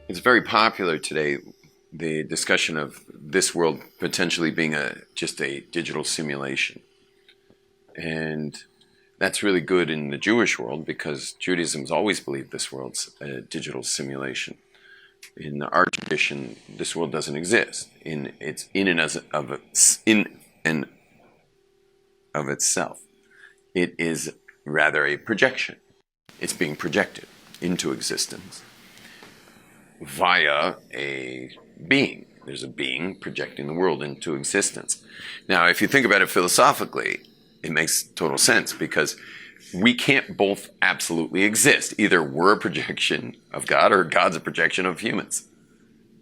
It's very popular today, the discussion of this world potentially being just a digital simulation. And that's really good in the Jewish world because Judaism's always believed this world's a digital simulation. In our tradition, this world doesn't exist. It's in and of itself. It is rather a projection. It's being projected into existence via a being. There's a being projecting the world into existence. Now, if you think about it philosophically, it makes total sense because we can't both absolutely exist. Either we're a projection of God or God's a projection of humans.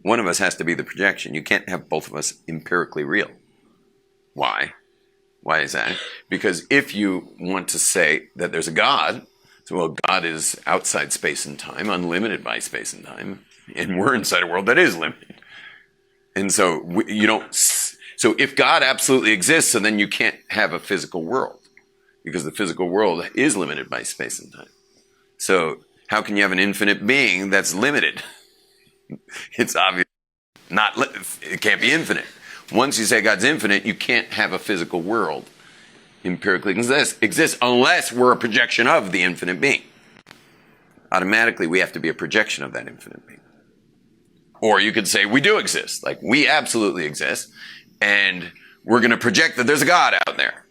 One of us has to be the projection. You can't have both of us empirically real. Why? Why is that? Because if you want to say that there's a God, so well, God is outside space and time, unlimited by space and time, and we're inside a world that is limited. And so so if God absolutely exists, so then you can't have a physical world because the physical world is limited by space and time. So how can you have an infinite being that's limited? It's obvious it can't be infinite. Once you say God's infinite, you can't have a physical world empirically exist unless we're a projection of the infinite being. Automatically, we have to be a projection of that infinite being. Or you could say we do exist, like we absolutely exist, and we're going to project that there's a God out there.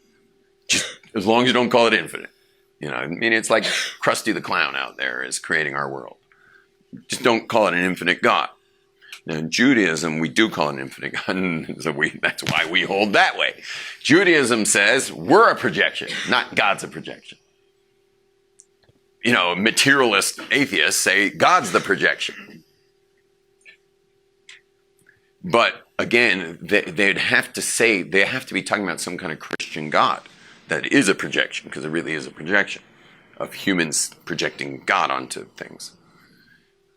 Just as long as you don't call it infinite. You know, I mean, it's like Krusty the Clown out there is creating our world. Just don't call it an infinite God. Now, in Judaism, we do call it an infinite God, so that's why we hold that way. Judaism says we're a projection, not God's a projection. You know, materialist atheists say God's the projection. But again, they'd have to say, they have to be talking about some kind of Christian God that is a projection, because it really is a projection of humans projecting God onto things.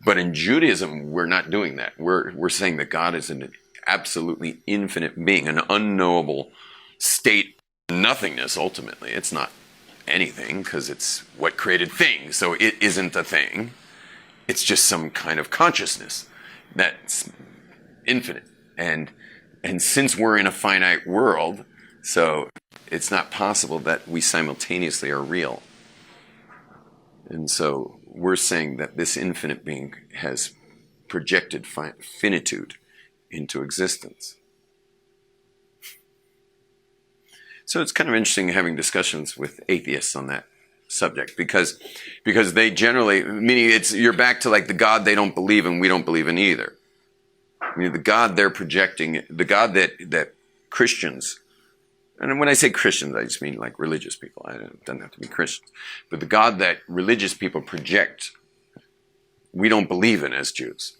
But in Judaism, we're not doing that. We're saying that God is an absolutely infinite being, an unknowable state of nothingness, ultimately. It's not anything, because it's what created things, so it isn't a thing. It's just some kind of consciousness that's infinite. And since we're in a finite world, so it's not possible that we simultaneously are real. And so we're saying that this infinite being has projected finitude into existence. So it's kind of interesting having discussions with atheists on that subject because they generally, meaning you're back to like the God they don't believe in, we don't believe in either. I mean, the God they're projecting, the God that Christians, and when I say Christians, I just mean like religious people. It doesn't have to be Christians. But the God that religious people project, we don't believe in as Jews.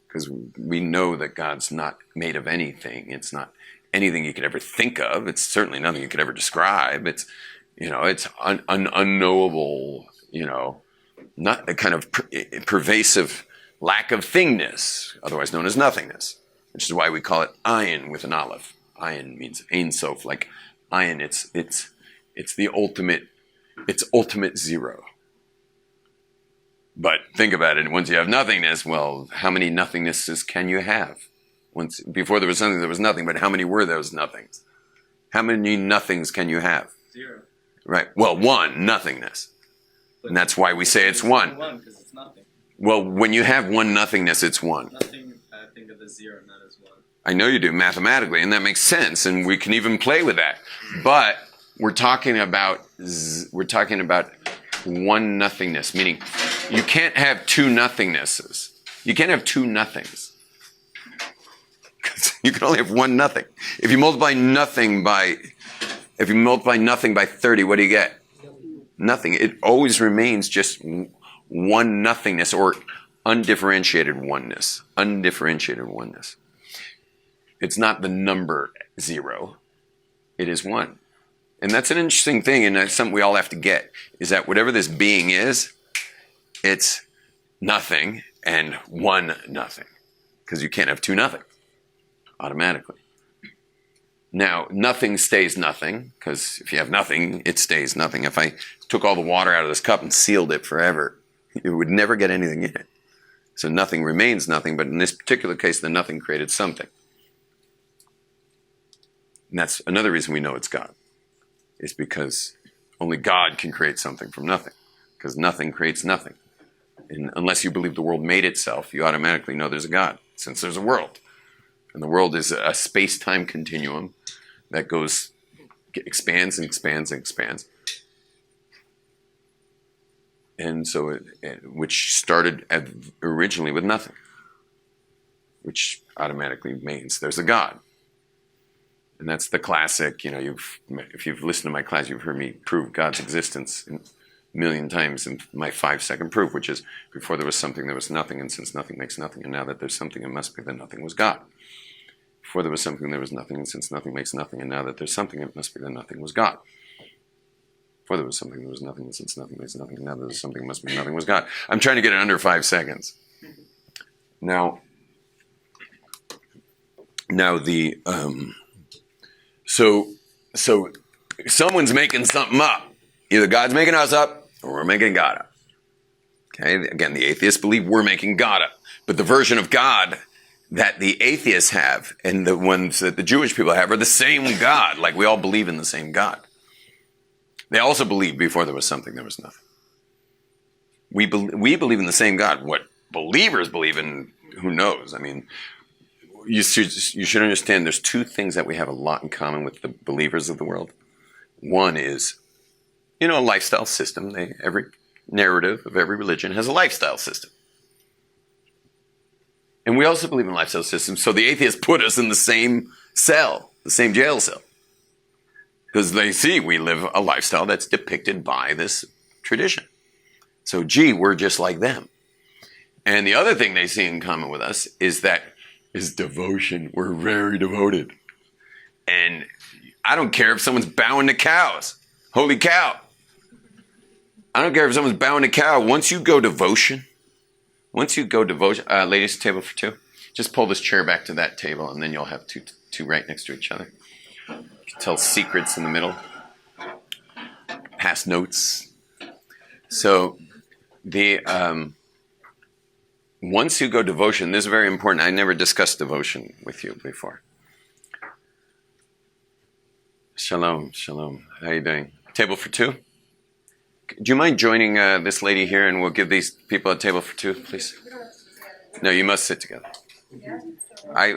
Because we know that God's not made of anything. It's not anything you could ever think of. It's certainly nothing you could ever describe. It's, it's unknowable, not a kind of pervasive lack of thingness, otherwise known as nothingness, which is why we call it ayin with an aleph. Ayin means ein sof, like ayin. It's the ultimate zero. But think about it. Once you have nothingness, well, how many nothingnesses can you have? Before there was something, there was nothing. But how many were those nothings? How many nothings can you have? Zero. Right. Well, one nothingness, and that's why we say it's one. One because it's nothing. Well, when you have one nothingness, it's one. Nothing. I think of as zero, not as one. I know you do mathematically, and that makes sense, and we can even play with that. But we're talking about one nothingness, meaning you can't have two nothingnesses. You can't have two nothings. You can only have one nothing. If you multiply nothing by 30, what do you get? Nothing. It always remains just one nothingness or undifferentiated oneness. Undifferentiated oneness. It's not the number zero. It is one. And that's an interesting thing, and that's something we all have to get, is that whatever this being is, it's nothing and one nothing. Because you can't have two nothings automatically. Now, nothing stays nothing, because if you have nothing, it stays nothing. If I took all the water out of this cup and sealed it forever, it would never get anything in it. So nothing remains nothing, but in this particular case, the nothing created something. And that's another reason we know it's God. Is because only God can create something from nothing. Because nothing creates nothing. And unless you believe the world made itself, you automatically know there's a God, since there's a world. And the world is a space-time continuum that expands and expands and expands. And so, which started originally with nothing. Which automatically means there's a God. And that's the classic, if you've listened to my class, you've heard me prove God's existence a million times in my 5-second proof, which is before there was something, there was nothing, and since nothing makes nothing, and now that there's something, it must be that nothing was God. Before there was something, there was nothing, and since nothing makes nothing, and now that there's something, it must be that nothing was God. Before there was something, there was nothing, and since nothing makes nothing, and now that there's something, it must be nothing was God. I'm trying to get it under 5 seconds. Now the... So someone's making something up. Either God's making us up or we're making God up. Okay? Again, the atheists believe we're making God up. But the version of God that the atheists have and the ones that the Jewish people have are the same God. Like we all believe in the same God. They also believe before there was something, there was nothing. We believe in the same God. What believers believe in, who knows? I mean... You should understand there's two things that we have a lot in common with the believers of the world. One is, a lifestyle system. Every narrative of every religion has a lifestyle system. And we also believe in lifestyle systems, so the atheists put us in the same cell, the same jail cell. Because they see we live a lifestyle that's depicted by this tradition. So, we're just like them. And the other thing they see in common with us is devotion. We're very devoted. And I don't care if someone's bowing to cows. Holy cow. I don't care if someone's bowing to cow. Once you go devotion, ladies, table for two. Just pull this chair back to that table and then you'll have two right next to each other. You can tell secrets in the middle. Pass notes. So once you go devotion, this is very important. I never discussed devotion with you before. Shalom, shalom. How are you doing? Table for two? Do you mind joining this lady here and we'll give these people a table for two, please? No, you must sit together.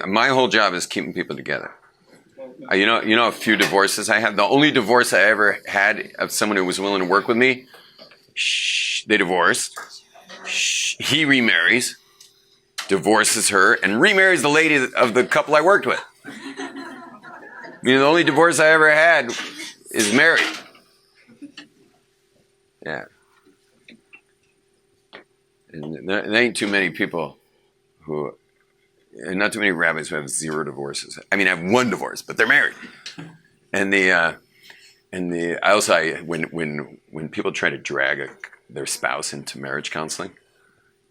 My whole job is keeping people together. You know a few divorces I had? The only divorce I ever had of someone who was willing to work with me, they divorced. He remarries, divorces her, and remarries the lady of the couple I worked with. The only divorce I ever had is married. Yeah. And there ain't too many people and not too many rabbis who have 0 divorces. I mean, I have 1 divorce, but they're married. And when people try to drag their spouse into marriage counseling,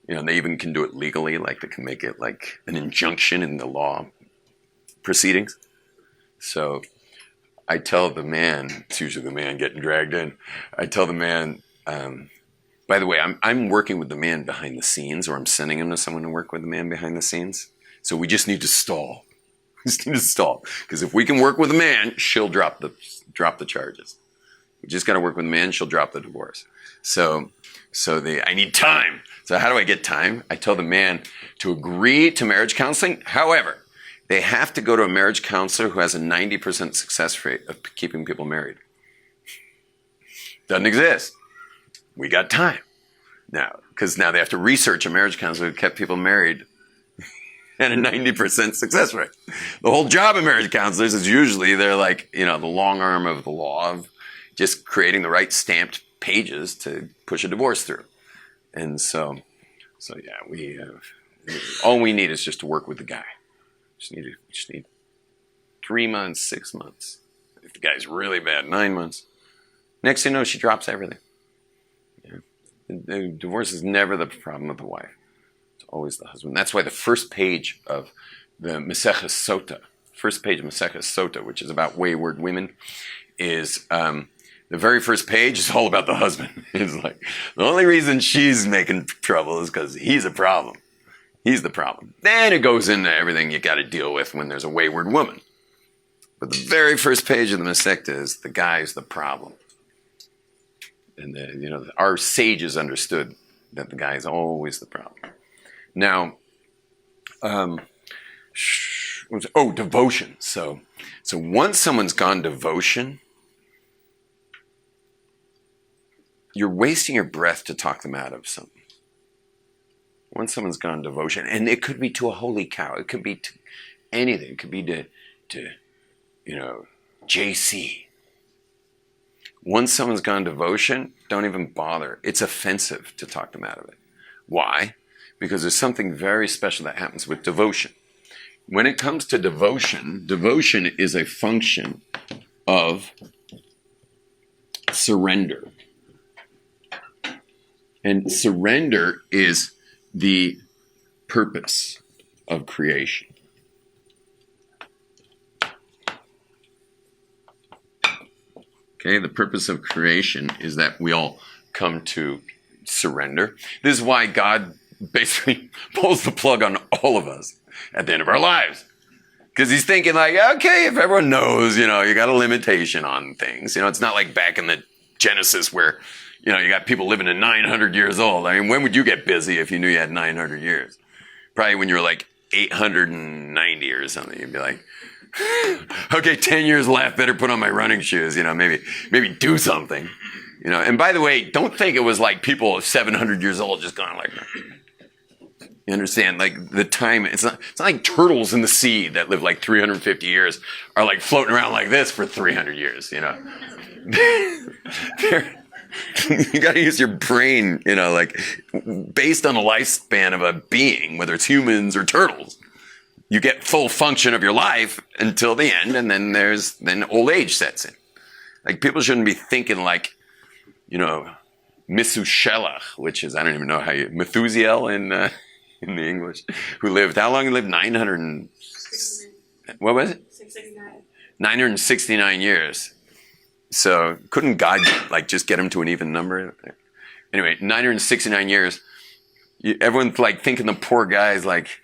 they even can do it legally, like they can make it like an injunction in the law proceedings. So I tell the man, it's usually the man getting dragged in, I tell the man, by the way, I'm working with the man behind the scenes, or I'm sending him to someone to work with the man behind the scenes. So we just need to stall. We just need to stall. Because if we can work with a man, she'll drop the charges. We just got to work with a man, she'll drop the divorce. So I need time. So how do I get time? I tell the man to agree to marriage counseling. However, they have to go to a marriage counselor who has a 90% success rate of keeping people married. Doesn't exist. We got time. Now, because now they have to research a marriage counselor who kept people married at a 90% success rate. The whole job of marriage counselors is usually they're like, the long arm of the law of just creating the right stamped pages to push a divorce through. And so yeah, all we need is just to work with the guy. Just need 3 months, 6 months. If the guy's really bad, 9 months. Next thing you know, she drops everything. Yeah. The divorce is never the problem of the wife. It's always the husband. That's why the first page of the Maseches Sota, which is about wayward women, is the very first page is all about the husband. It's like, the only reason she's making trouble is because he's a problem. He's the problem. Then it goes into everything you got to deal with when there's a wayward woman. But the very first page of the Masechta is the guy's the problem. And our sages understood that the guy is always the problem. Now, devotion. So once someone's gone devotion, you're wasting your breath to talk them out of something. Once someone's gone devotion, and it could be to a holy cow, it could be to anything, it could be to JC. Once someone's gone devotion, don't even bother. It's offensive to talk them out of it. Why? Because there's something very special that happens with devotion. When it comes to devotion, devotion is a function of surrender. And surrender is the purpose of creation. Okay, the purpose of creation is that we all come to surrender. This is why God basically pulls the plug on all of us at the end of our lives. Because he's thinking like, okay, if everyone knows, you got a limitation on things. It's not like back in the Genesis where, you got people living to 900 years old. I mean, when would you get busy if you knew you had 900 years? Probably when you were like 890 or something. You'd be like, okay, 10 years left, better put on my running shoes, maybe do something. And by the way, don't think it was like people 700 years old just going like, you understand, like the time, it's not like turtles in the sea that live like 350 years are like floating around like this for 300 years, You got to use your brain, like based on the lifespan of a being, whether it's humans or turtles. You get full function of your life until the end, and then old age sets in. Like people shouldn't be thinking like, Methuselah, which is, I don't even know how Methuselah in the English, who lived, how long he lived? 969 years. So couldn't God like just get him to an even number? Anyway, 969 years. Everyone's like thinking the poor guy's like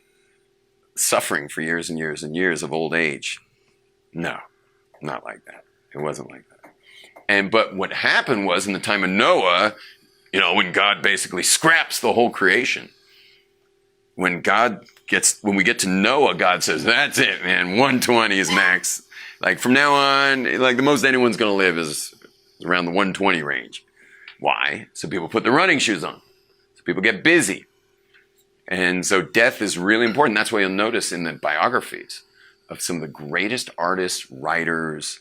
suffering for years and years and years of old age. No, not like that. It wasn't like that. But what happened was in the time of Noah, when God basically scraps the whole creation, when we get to Noah, God says, that's it, man. 120 is max. Like from now on, like the most anyone's going to live is around the 120 range. Why? So people put their running shoes on. So people get busy. And so death is really important. That's why you'll notice in the biographies of some of the greatest artists, writers,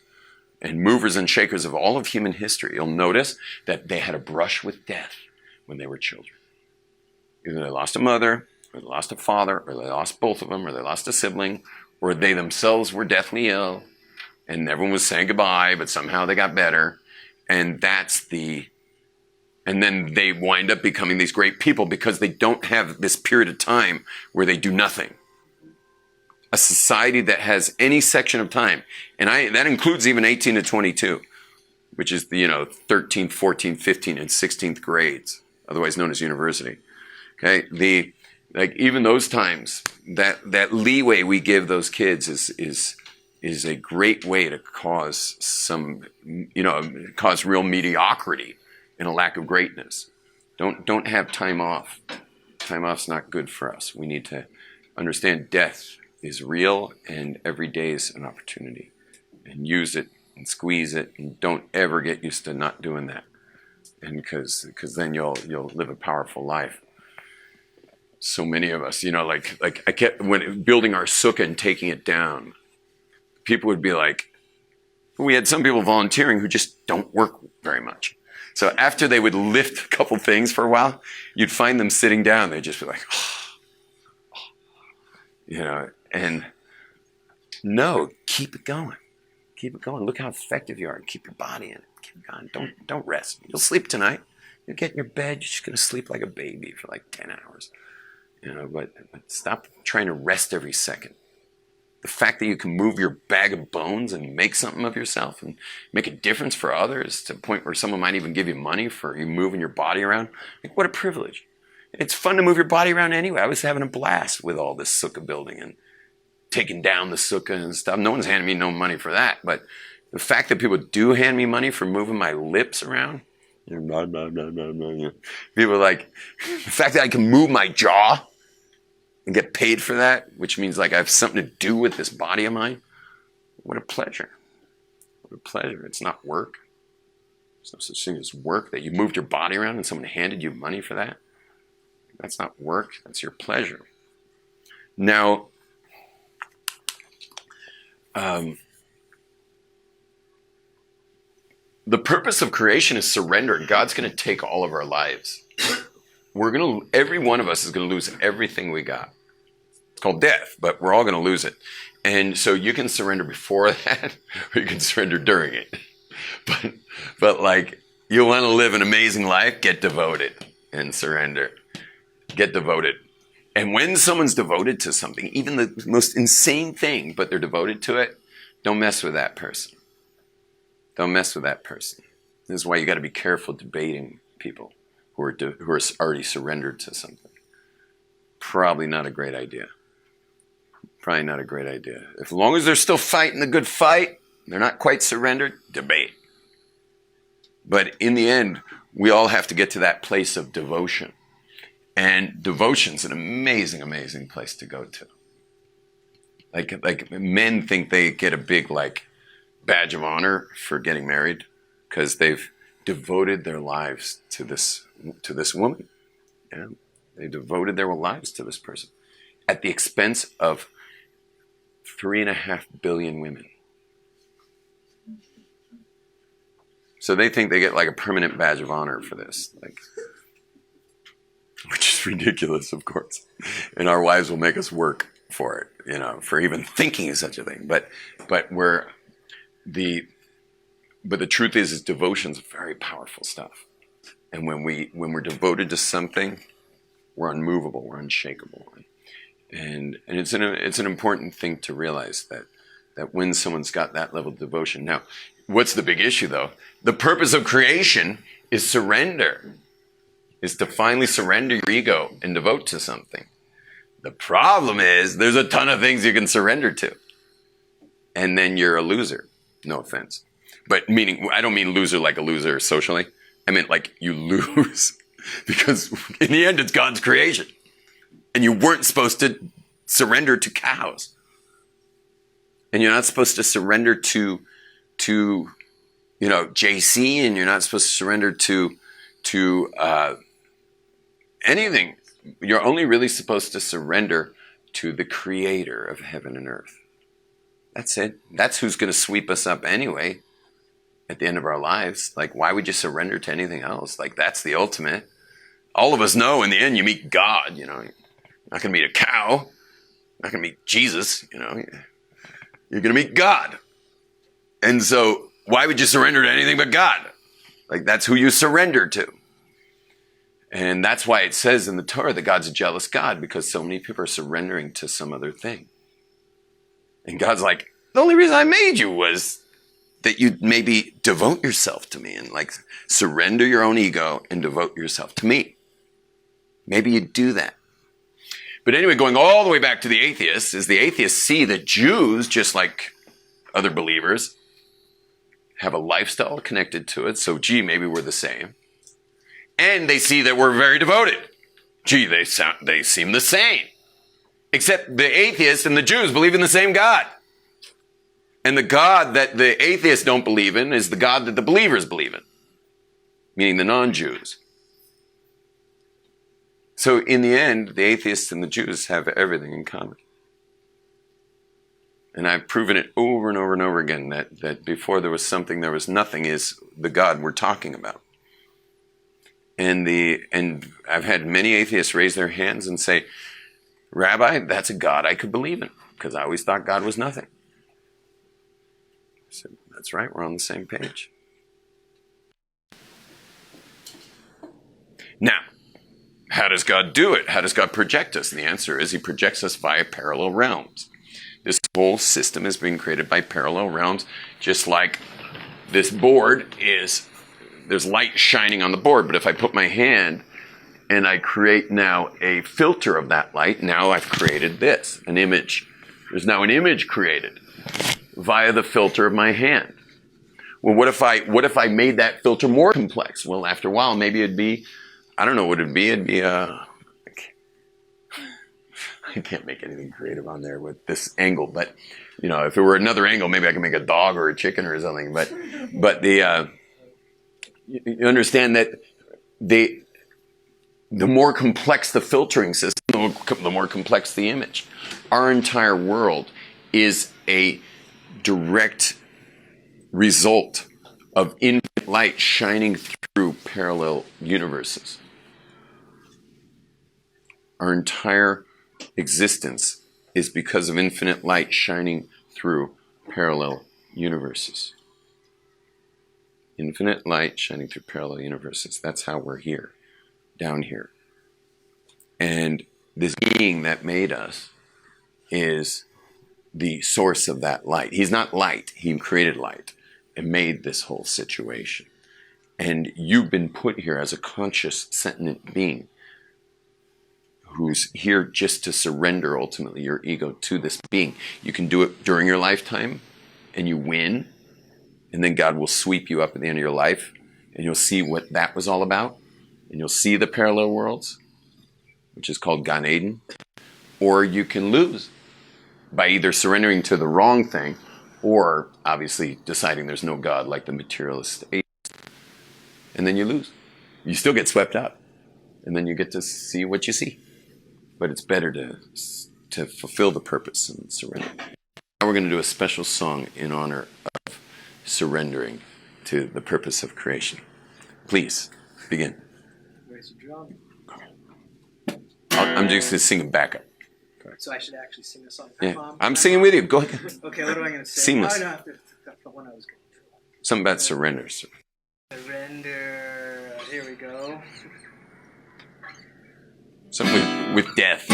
and movers and shakers of all of human history, you'll notice that they had a brush with death when they were children. Either they lost a mother, or they lost a father, or they lost both of them, or they lost a sibling, or they themselves were deathly ill, and everyone was saying goodbye, but somehow they got better. And then they wind up becoming these great people because they don't have this period of time where they do nothing. A society that has any section of time, and that includes even 18 to 22, which is the 13th, 14th, 15th, and 16th grades, otherwise known as university. Okay, even those times, that leeway we give those kids is a great way to cause cause real mediocrity and a lack of greatness. Don't have time off. Time off's not good for us. We need to understand death is real, and every day is an opportunity. And use it and squeeze it, and don't ever get used to not doing that. And because then you'll live a powerful life. So many of us, like I kept when building our sukkah and taking it down, people would be like, we had some people volunteering who just don't work very much. So after they would lift a couple things for a while, you'd find them sitting down. They'd just be like, and No, keep it going. Keep it going. Look how effective you are. Keep your body in it. Keep it going. Don't rest. You'll sleep tonight. You'll get in your bed. You're just going to sleep like a baby for like 10 hours. But stop trying to rest every second. The fact that you can move your bag of bones and make something of yourself and make a difference for others to the point where someone might even give you money for you moving your body around. Like, what a privilege. It's fun to move your body around anyway. I was having a blast with all this sukkah building and taking down the sukkah and stuff. No one's handing me no money for that. But the fact that people do hand me money for moving my lips around, people are like, the fact that I can move my jaw and get paid for that, which means like I have something to do with this body of mine. What a pleasure. What a pleasure. It's not work. There's no such thing as work, that you moved your body around and someone handed you money for that. That's not work. That's your pleasure. Now, the purpose of creation is surrender. God's going to take all of our lives. Every one of us is going to lose everything we got. It's called death, but we're all going to lose it. And so you can surrender before that, or you can surrender during it. But like, you want to live an amazing life, get devoted and surrender. Get devoted. And when someone's devoted to something, even the most insane thing, but they're devoted to it, don't mess with that person. Don't mess with that person. This is why you got to be careful debating people who are already surrendered to something. Probably not a great idea. Probably not a great idea. As long as they're still fighting the good fight, they're not quite surrendered, debate. But in the end, we all have to get to that place of devotion. And devotion's an amazing, amazing place to go to. Like men think they get a big badge of honor for getting married because they've devoted their lives to this woman. Yeah? They devoted their lives to this person at the expense of 3.5 billion women. So they think they get a permanent badge of honor for this, which is ridiculous, of course. And our wives will make us work for it, for even thinking of such a thing. But the truth is devotion's very powerful stuff. And when we're devoted to something, we're unmovable, we're unshakable. And it's an important thing to realize that when someone's got that level of devotion. Now, what's the big issue though? The purpose of creation is surrender. Is to finally surrender your ego and devote to something. The problem is there's a ton of things you can surrender to. And then you're a loser. No offense. But I don't mean loser like a loser socially. I meant you lose because in the end it's God's creation. And you weren't supposed to surrender to cows. And you're not supposed to surrender to JC, and you're not supposed to surrender to anything. You're only really supposed to surrender to the creator of heaven and earth. That's it. That's who's going to sweep us up anyway at the end of our lives. Why would you surrender to anything else? That's the ultimate. All of us know in the end you meet God, You're not going to meet a cow. You're not going to meet Jesus, You're going to meet God. And so why would you surrender to anything but God? That's who you surrender to. And that's why it says in the Torah that God's a jealous God, because so many people are surrendering to some other thing. And God's like, the only reason I made you was that you'd maybe devote yourself to me and surrender your own ego and devote yourself to me. Maybe you'd do that. But anyway, going all the way back to the atheists, is the atheists see that Jews, just like other believers, have a lifestyle connected to it. So, maybe we're the same. And they see that we're very devoted. They seem the same. Except the atheists and the Jews believe in the same God. And the God that the atheists don't believe in is the God that the believers believe in. Meaning the non-Jews. So in the end, the atheists and the Jews have everything in common. And I've proven it over and over and over again that before there was something, there was nothing is the God we're talking about. And I've had many atheists raise their hands and say, Rabbi, that's a God I could believe in, because I always thought God was nothing. said, that's right, we're on the same page. Now, how does God do it? How does God project us? And the answer is he projects us via parallel realms. This whole system is being created by parallel realms, just like this board is, there's light shining on the board, but if I put my hand and I create now a filter of that light, now I've created this, an image. There's now an image created via the filter of my hand. Well, what if I made that filter more complex? Well, after a while, maybe it'd be, I don't know what it'd be. It'd be I can't make anything creative on there with this angle, but you know, if it were another angle, maybe I could make a dog or a chicken or something. But the you understand that the more complex the filtering system, the more complex the image. Our entire world is a direct result of infinite light shining through parallel universes. Our entire existence is because of infinite light shining through parallel universes. Infinite light shining through parallel universes. That's how we're here, down here. And this being that made us is the source of that light. He's not light. He created light and made this whole situation. And you've been put here as a conscious, sentient being who's here just to surrender ultimately your ego to this being. You can do it during your lifetime and you win, and then God will sweep you up at the end of your life and you'll see what that was all about, and you'll see the parallel worlds, which is called Gan Eden. Or you can lose by either surrendering to the wrong thing or obviously deciding there's no God like the materialist atheist. And then you lose. You still get swept up. And then you get to see what you see. But it's better to fulfill the purpose and surrender. Now we're going to do a special song in honor of surrendering to the purpose of creation. Please, begin. Where's the drum? I'm just going to sing it back up. So I should actually sing a song. Yeah, I'm singing with you. Go ahead. Okay, what am I going to say? Seamless. I don't have to. That's the one I was going to. Something about surrender. Surrender. Here we go. Something with death.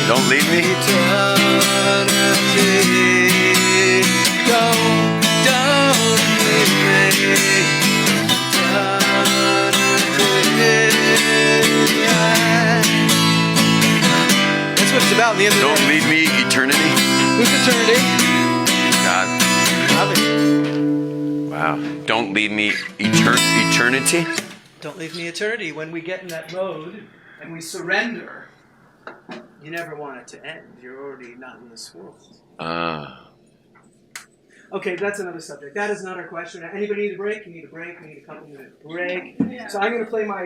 Don't leave me. That's what it's about in the end of the Don't day. leave me, eternity. Who's eternity? God. Wow. Don't leave me, eternity. Don't leave me eternity. When we get in that mode and we surrender, you never want it to end. You're already not in this world. Okay, that's another subject. That is not our question. Anybody need a break? You need a break? We need a couple minute break. So I'm going to play my